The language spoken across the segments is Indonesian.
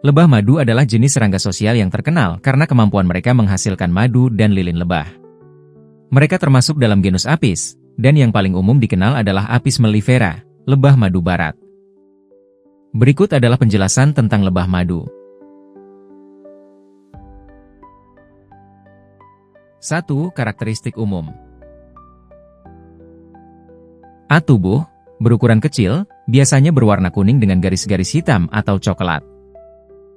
Lebah madu adalah jenis serangga sosial yang terkenal karena kemampuan mereka menghasilkan madu dan lilin lebah. Mereka termasuk dalam genus Apis, dan yang paling umum dikenal adalah Apis mellifera, lebah madu barat. Berikut adalah penjelasan tentang lebah madu. 1. Karakteristik umum. A. Tubuh, berukuran kecil, biasanya berwarna kuning dengan garis-garis hitam atau coklat.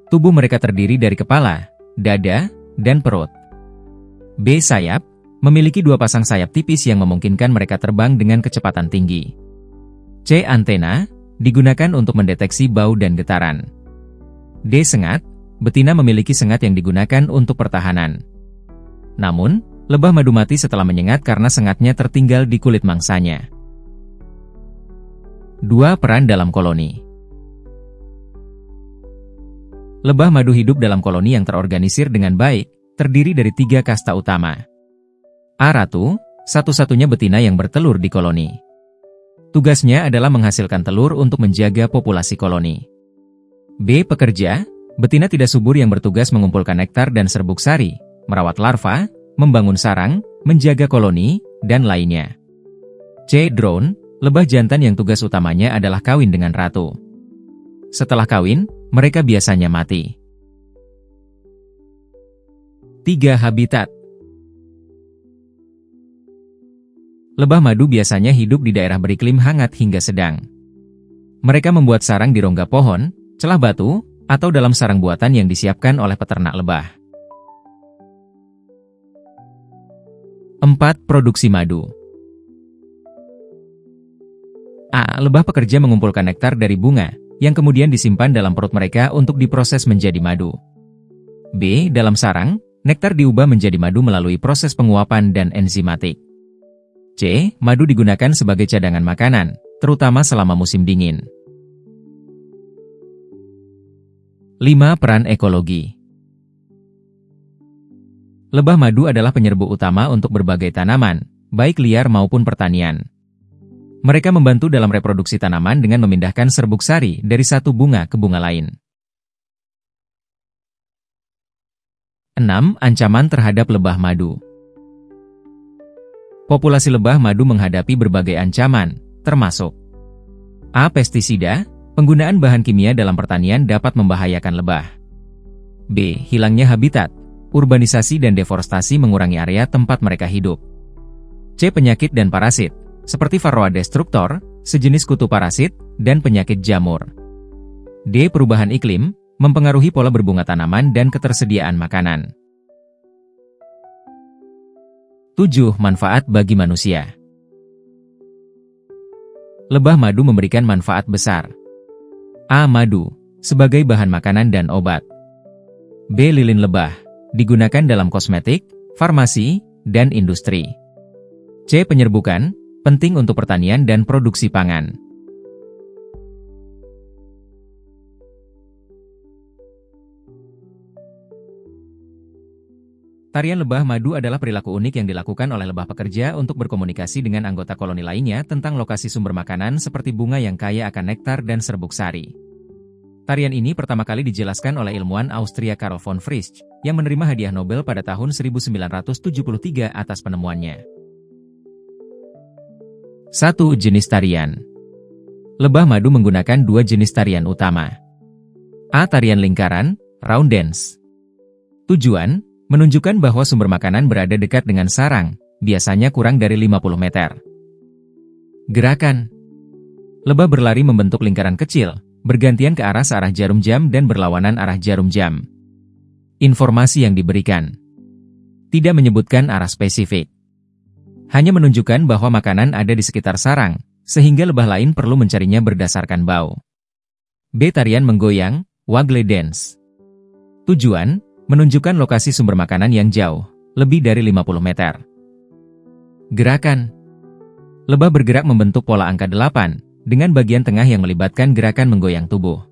Tubuh mereka terdiri dari kepala, dada, dan perut. B. Sayap, memiliki 2 pasang sayap tipis yang memungkinkan mereka terbang dengan kecepatan tinggi. C. Antena, digunakan untuk mendeteksi bau dan getaran. D. Sengat, betina memiliki sengat yang digunakan untuk pertahanan. Namun, lebah madu mati setelah menyengat karena sengatnya tertinggal di kulit mangsanya. 2. Peran dalam koloni. Lebah madu hidup dalam koloni yang terorganisir dengan baik, terdiri dari 3 kasta utama. A. Ratu, satu-satunya betina yang bertelur di koloni. Tugasnya adalah menghasilkan telur untuk menjaga populasi koloni. B. Pekerja, betina tidak subur yang bertugas mengumpulkan nektar dan serbuk sari, merawat larva, membangun sarang, menjaga koloni, dan lainnya. C. Drone, lebah jantan yang tugas utamanya adalah kawin dengan ratu. Setelah kawin, mereka biasanya mati. 3. Habitat. Lebah madu biasanya hidup di daerah beriklim hangat hingga sedang. Mereka membuat sarang di rongga pohon, celah batu, atau dalam sarang buatan yang disiapkan oleh peternak lebah. 4. Produksi madu. A. Lebah pekerja mengumpulkan nektar dari bunga, yang kemudian disimpan dalam perut mereka untuk diproses menjadi madu. B. Dalam sarang, nektar diubah menjadi madu melalui proses penguapan dan enzimatik. C. Madu digunakan sebagai cadangan makanan, terutama selama musim dingin. 5. Peran ekologi. Lebah madu adalah penyerbu utama untuk berbagai tanaman, baik liar maupun pertanian. Mereka membantu dalam reproduksi tanaman dengan memindahkan serbuk sari dari satu bunga ke bunga lain. 6. Ancaman terhadap lebah madu. Populasi lebah madu menghadapi berbagai ancaman, termasuk A. Pestisida, penggunaan bahan kimia dalam pertanian dapat membahayakan lebah. B. Hilangnya habitat, urbanisasi dan deforestasi mengurangi area tempat mereka hidup. C. Penyakit dan parasit, seperti Varroa destructor, sejenis kutu parasit, dan penyakit jamur. D. Perubahan iklim, mempengaruhi pola berbunga tanaman dan ketersediaan makanan. 7. Manfaat bagi manusia. Lebah madu memberikan manfaat besar. A. Madu, sebagai bahan makanan dan obat. B. Lilin lebah, digunakan dalam kosmetik, farmasi, dan industri. C. Penyerbukan, penting untuk pertanian dan produksi pangan. Tarian lebah madu adalah perilaku unik yang dilakukan oleh lebah pekerja untuk berkomunikasi dengan anggota koloni lainnya tentang lokasi sumber makanan seperti bunga yang kaya akan nektar dan serbuk sari. Tarian ini pertama kali dijelaskan oleh ilmuwan Austria Karl von Frisch, yang menerima hadiah Nobel pada tahun 1973 atas penemuannya. 1. Jenis tarian. Lebah madu menggunakan 2 jenis tarian utama. A. Tarian lingkaran, round dance. Tujuan, menunjukkan bahwa sumber makanan berada dekat dengan sarang, biasanya kurang dari 50 meter. Gerakan. Lebah berlari membentuk lingkaran kecil, bergantian ke arah searah jarum jam dan berlawanan arah jarum jam. Informasi yang diberikan tidak menyebutkan arah spesifik. Hanya menunjukkan bahwa makanan ada di sekitar sarang, sehingga lebah lain perlu mencarinya berdasarkan bau. B. Tarian menggoyang, waggle dance. Tujuan, menunjukkan lokasi sumber makanan yang jauh, lebih dari 50 meter. Gerakan. Lebah bergerak membentuk pola angka 8, dengan bagian tengah yang melibatkan gerakan menggoyang tubuh.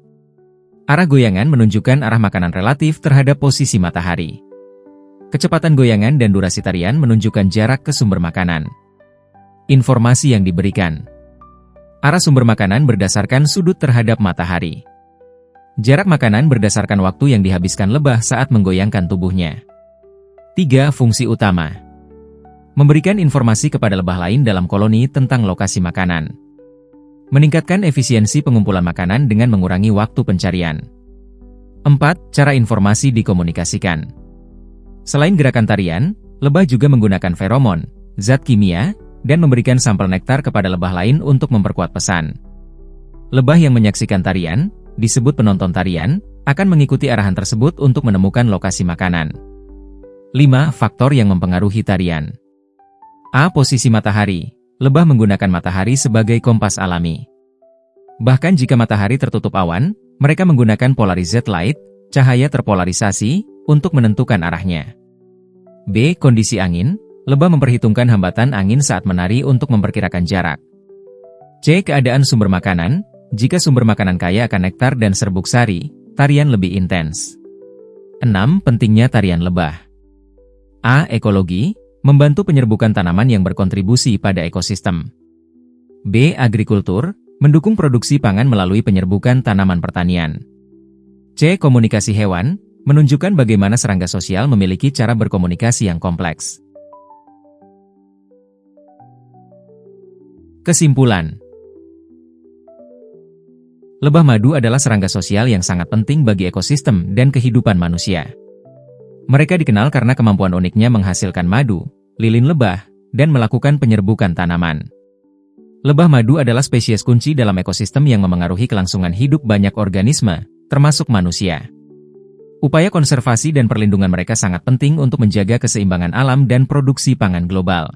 Arah goyangan menunjukkan arah makanan relatif terhadap posisi matahari. Kecepatan goyangan dan durasi tarian menunjukkan jarak ke sumber makanan. Informasi yang diberikan. Arah sumber makanan berdasarkan sudut terhadap matahari. Jarak makanan berdasarkan waktu yang dihabiskan lebah saat menggoyangkan tubuhnya. 3. Fungsi utama. Memberikan informasi kepada lebah lain dalam koloni tentang lokasi makanan. Meningkatkan efisiensi pengumpulan makanan dengan mengurangi waktu pencarian. 4. Cara informasi dikomunikasikan. Selain gerakan tarian, lebah juga menggunakan feromon, zat kimia, dan memberikan sampel nektar kepada lebah lain untuk memperkuat pesan. Lebah yang menyaksikan tarian, disebut penonton tarian, akan mengikuti arahan tersebut untuk menemukan lokasi makanan. 5. Faktor yang mempengaruhi tarian. A. Posisi matahari. Lebah menggunakan matahari sebagai kompas alami. Bahkan jika matahari tertutup awan, mereka menggunakan polarized light, cahaya terpolarisasi, untuk menentukan arahnya. B. Kondisi angin. Lebah memperhitungkan hambatan angin saat menari untuk memperkirakan jarak. C. Keadaan sumber makanan. Jika sumber makanan kaya akan nektar dan serbuk sari, tarian lebih intens. 6. Pentingnya tarian lebah. A. Ekologi. Membantu penyerbukan tanaman yang berkontribusi pada ekosistem. B. Agrikultur. Mendukung produksi pangan melalui penyerbukan tanaman pertanian. C. Komunikasi hewan. Menunjukkan bagaimana serangga sosial memiliki cara berkomunikasi yang kompleks. Kesimpulan. Lebah madu adalah serangga sosial yang sangat penting bagi ekosistem dan kehidupan manusia. Mereka dikenal karena kemampuan uniknya menghasilkan madu, lilin lebah, dan melakukan penyerbukan tanaman. Lebah madu adalah spesies kunci dalam ekosistem yang memengaruhi kelangsungan hidup banyak organisme, termasuk manusia. Upaya konservasi dan perlindungan mereka sangat penting untuk menjaga keseimbangan alam dan produksi pangan global.